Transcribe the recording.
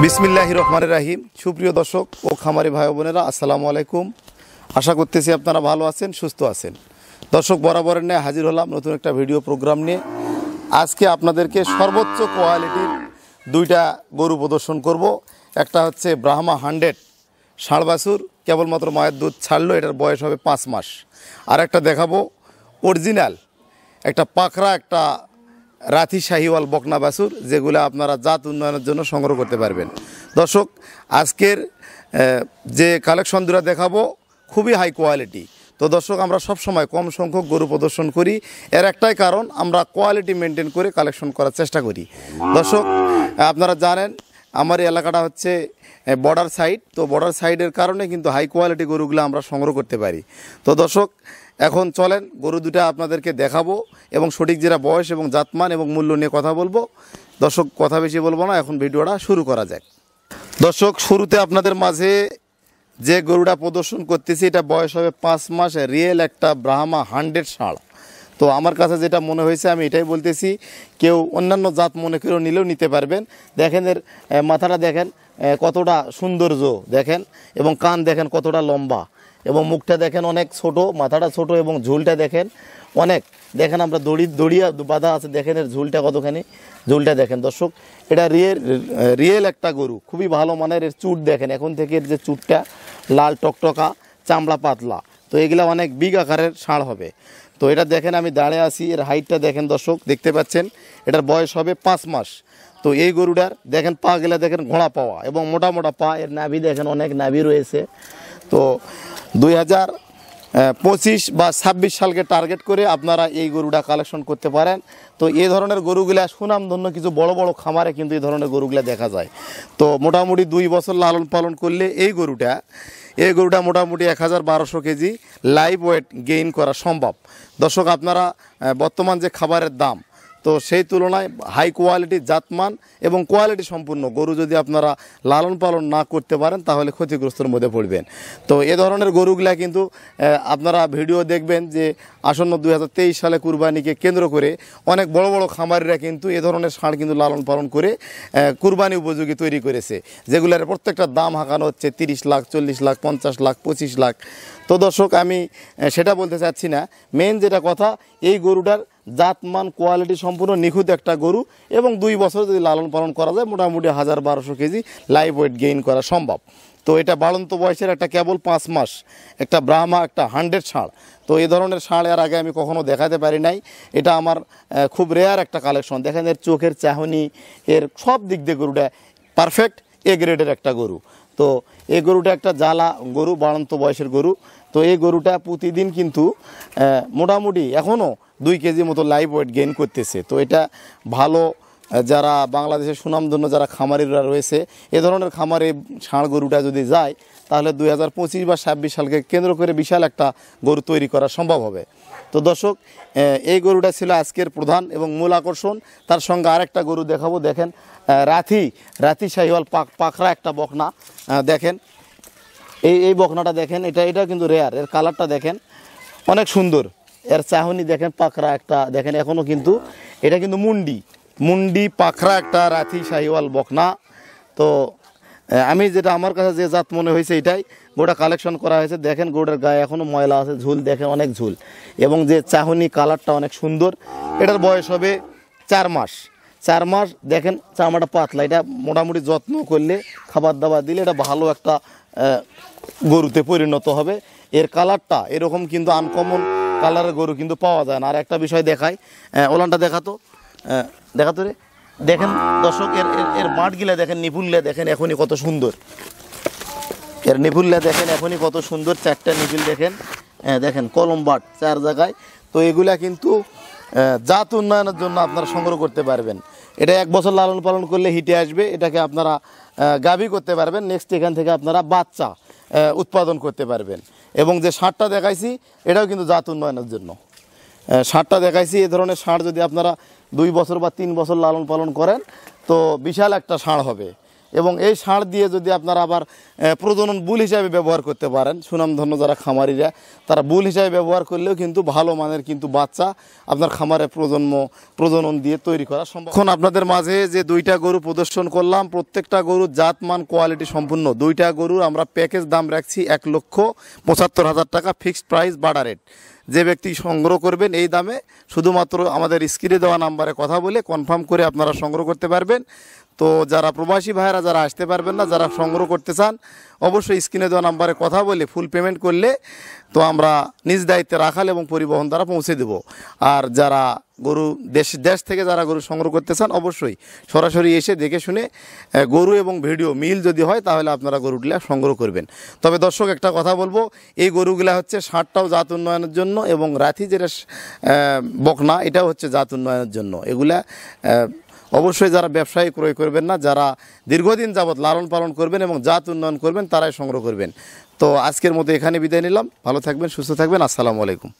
বিসমিল্লাহির রহমানির রহিম। সুপ্রিয় দর্শক ও খামারি ভাই বোনেরা, আসসালামু আলাইকুম। আশা করতেছি আপনারা ভালো আছেন, সুস্থ আছেন। দর্শক, বরাবরের ন্যায় হাজির হলাম নতুন একটা ভিডিও প্রোগ্রাম নিয়ে। আজকে আপনাদেরকে সর্বোচ্চ কোয়ালিটির দুইটা গরু প্রদর্শন করব। একটা হচ্ছে ব্রাহ্মা 100 ষাঁড় বাছুর, কেবলমাত্র মায়ের দুধ ছাড়লো, এটার বয়স হবে 5 মাস। আর একটা দেখাবো অরিজিনাল একটা পাখরা, একটা রাথি শাহিওয়াল বকনা বাছুর, যেগুলো আপনারা জাত উন্নয়নের জন্য সংগ্রহ করতে পারবেন। দর্শক, আজকের যে কালেকশন দুটো দেখাবো খুবই হাই কোয়ালিটি। তো দর্শক, আমরা সব সময় কম সংখ্যক গরু প্রদর্শন করি, এর একটাই কারণ আমরা কোয়ালিটি মেনটেন করে কালেকশন করার চেষ্টা করি। দর্শক, আপনারা জানেন আমার এই এলাকাটা হচ্ছে বর্ডার সাইড, তো বর্ডার সাইডের কারণে কিন্তু হাই কোয়ালিটি গরুগুলো আমরা সংগ্রহ করতে পারি। তো দর্শক, এখন চলেন গরু দুটা আপনাদেরকে দেখাবো এবং সঠিক যেটা বয়স এবং জাতমান এবং মূল্য নিয়ে কথা বলবো। দর্শক, কথা বেশি বলবো না, এখন ভিডিওটা শুরু করা যাক। দর্শক, শুরুতে আপনাদের মাঝে যে গরুটা প্রদর্শন করতেছি, এটা বয়স হবে 5 মাস, রিয়েল একটা ব্রাহ্মা 100 ষাঁড়। তো আমার কাছে যেটা মনে হয়েছে আমি এটাই বলতেছি, কেউ অন্যান্য জাত মনে করে নিলেও নিতে পারবেন। দেখেন এর মাথাটা দেখেন কতটা সৌন্দর্য দেখেন, এবং কান দেখেন কতটা লম্বা, এবং মুখটা দেখেন অনেক ছোট, মাথাটা ছোট, এবং ঝুলটা দেখেন অনেক। দেখেন আমরা দড়িয়া বাঁধা আছে, দেখেন এর ঝুলটা কতখানি, ঝুলটা দেখেন। দর্শক, এটা রিয়েল একটা গরু, খুবই ভালো মানের। এর চুট দেখেন, এখন থেকে এর যে চুটটা লাল টকটকা, চামড়া পাতলা, তো এগুলা অনেক বিগ আকারের ষাঁড় হবে। তো এটা দেখেন আমি দাঁড়িয়ে আছি, এর হাইটটা দেখেন দর্শক, দেখতে পাচ্ছেন এটার বয়স হবে 5 মাস। তো এই গরুটার দেখেন পা গেলে দেখেন ঘোড়া পাওয়া, এবং মোটা মোটা পা, এর নাভি দেখেন অনেক নাভি রয়েছে। তো 2025 বা 26 সালকে টার্গেট করে আপনারা এই গরুটা কালেকশন করতে পারেন। তো এই ধরনের গরুগুলা সুনামধন্য কিছু বড় বড় খামারে কিন্তু এই ধরনের গরুগুলা দেখা যায়। তো মোটামুটি 2 বছর লালন পালন করলে এই গরুটা মোটামুটি 1200 কেজি লাইভ ওয়েট গেইন করা সম্ভব। দর্শক, আপনারা বর্তমান যে খাবারের দাম, তো সেই তুলনায় হাই কোয়ালিটি জাতমান এবং কোয়ালিটি সম্পূর্ণ গরু যদি আপনারা লালন পালন না করতে পারেন, তাহলে ক্ষতিগ্রস্তর মধ্যে পড়বেন। তো এ ধরনের গরুগুলা কিন্তু আপনারা ভিডিও দেখবেন যে আসন্ন 2023 সালে কুরবানিকে কেন্দ্র করে অনেক বড় বড় খামারিরা কিন্তু এ ধরনের ষাঁড় কিন্তু লালন পালন করে কুরবানি উপযোগী তৈরি করেছে, যেগুলোর প্রত্যেকটা দাম হাঁকানো হচ্ছে 30 লাখ, 40 লাখ, 50 লাখ, 25 লাখ। তো দর্শক, আমি সেটা বলতে চাচ্ছি না, মেন যেটা কথা, এই গরুটার জাতমান কোয়ালিটি সম্পূর্ণ নিখুঁত একটা গরু, এবং 2 বছর যদি লালন পালন করা যায় মোটামুটি 1200 কেজি লাইভ ওয়েট গেইন করা সম্ভব। তো এটা বাড়ন্ত বয়সের একটা কেবল 5 মাস একটা ব্রাহ্মা, একটা 100 ষাঁড়। তো এই ধরনের ষাঁড় এর আগে আমি কখনো দেখাতে পারি নাই, এটা আমার খুব রেয়ার একটা কালেকশন। দেখেন এর চোখের চাহনি, এর সব দিক দিয়ে গরুটা পারফেক্ট এ গ্রেডের একটা গরু। তো এই গরুটা একটা জ্বালা গরু, বাড়ন্ত বয়সের গরু। তো এই গরুটা প্রতিদিন কিন্তু মোটামুটি এখনও 2 কেজি মতো লাইভ ওয়েট গেইন করতেছে। তো এটা ভালো, যারা বাংলাদেশের সুনামধন্য যারা খামারিরা রয়েছে, এ ধরনের খামারে ষাঁড় গরুটা যদি যায়, তাহলে 2025 বা 26 সালকে কেন্দ্র করে বিশাল একটা গরু তৈরি করা সম্ভব হবে। তো দর্শক, এই গরুটা ছিল আজকের প্রধান এবং মূল আকর্ষণ। তার সঙ্গে আরেকটা গরু দেখাবো। দেখেন রাথি শাহিওয়াল পাখরা একটা বকনা, দেখেন এই বকনাটা দেখেন, এটা কিন্তু রেয়ার। এর কালারটা দেখেন অনেক সুন্দর, এর চাহনি দেখেন পাখরা একটা দেখেন, এখনও কিন্তু এটা কিন্তু মুন্ডি পাখরা একটা রাথি শাহিওয়াল বকনা। তো আমি যেটা আমার কাছে যে জাত মনে হয়েছে এটাই গোটা কালেকশন করা হয়েছে। দেখেন গোটার গায়ে এখনও ময়লা আছে, ঝুল দেখেন অনেক ঝুল, এবং যে চাহনি কালারটা অনেক সুন্দর। এটার বয়স হবে 4 মাস। দেখেন চামড়াটা পাতলা, এটা মোটামুটি যত্ন করলে, খাবার দাবার দিলে এটা ভালো একটা গরুতে পরিণত হবে। এর কালারটা এরকম কিন্তু আনকমন কালারের গরু কিন্তু পাওয়া যায় না। আর একটা বিষয় দেখাই, ওলানটা দেখাতো রে। দেখেন দর্শক, এর মাঠগুলা দেখেন, নিপুলগুলা দেখেন এখনই কত সুন্দর, এর নিপুলগুলা দেখেন এখনই কত সুন্দর। 4টা নিপুল দেখেন, দেখেন কলম বাট 4 জায়গায়। তো এগুলা কিন্তু জাত উন্নয়নের জন্য আপনারা সংগ্রহ করতে পারবেন। এটা 1 বছর লালন পালন করলে হিটে আসবে, এটাকে আপনারা গাভী করতে পারবেন। নেক্সট এখান থেকে আপনারা বাচ্চা উৎপাদন করতে পারবেন। এবং যে ষাঁড়টা দেখাইছি এটাও কিন্তু জাত উন্নয়নের জন্য ষাঁড়টা দেখাইছি। এ ধরনের ষাঁড় যদি আপনারা 2 বছর বা 3 বছর লালন পালন করেন, তো বিশাল একটা ষাঁড় হবে। এবং এই ষাঁড় দিয়ে যদি আপনারা আবার প্রজনন বুল হিসাবে ব্যবহার করতে পারেন, সুনামধন্য যারা খামারিরা তারা বুল হিসাবে ব্যবহার করলেও কিন্তু ভালো মানের কিন্তু বাচ্চা আপনার খামারে প্রজনন দিয়ে তৈরি করা সম্ভব। এখন আপনাদের মাঝে যে দুইটা গরু প্রদর্শন করলাম, প্রত্যেকটা গরুর জাতমান কোয়ালিটি সম্পূর্ণ। দুইটা গরুর আমরা প্যাকেজ দাম রাখছি 1,75,000 টাকা, ফিক্সড প্রাইস বাড়া রেট। যে ব্যক্তি সংগ্রহ করবেন এই দামে শুধুমাত্র আমাদের স্ক্রিনে দেওয়া নাম্বারে কথা বলে কনফার্ম করে আপনারা সংগ্রহ করতে পারবেন। তো যারা প্রবাসী ভাইয়েরা যারা আসতে পারবেন না, যারা সংগ্রহ করতে চান, অবশ্যই স্ক্রিনে দেওয়া নাম্বারে কথা বলে ফুল পেমেন্ট করলে তো আমরা নিজ দায়িত্বে রাখাল এবং পরিবহন দ্বারা পৌঁছে দেব। আর যারা গরু দেশ থেকে যারা গরু সংগ্রহ করতে চান, অবশ্যই সরাসরি এসে দেখে শুনে গরু এবং ভিডিও মিল যদি হয় তাহলে আপনারা গরুগুলা সংগ্রহ করবেন। তবে দর্শক একটা কথা বলবো, এই গরুগুলা হচ্ছে ষাঁড়টাও জাত উন্নয়নের জন্য এবং রাথি যেটা বকনা এটাও হচ্ছে জাত উন্নয়নের জন্য। এগুলা অবশ্যই যারা ব্যবসায়ী ক্রয় করবেন না, যারা দীর্ঘদিন যাবৎ লালন পালন করবেন এবং জাত উন্নয়ন করবেন তারাই সংগ্রহ করবেন। তো আজকের মতো এখানে বিদায় নিলাম। ভালো থাকবেন, সুস্থ থাকবেন। আসসালামু আলাইকুম।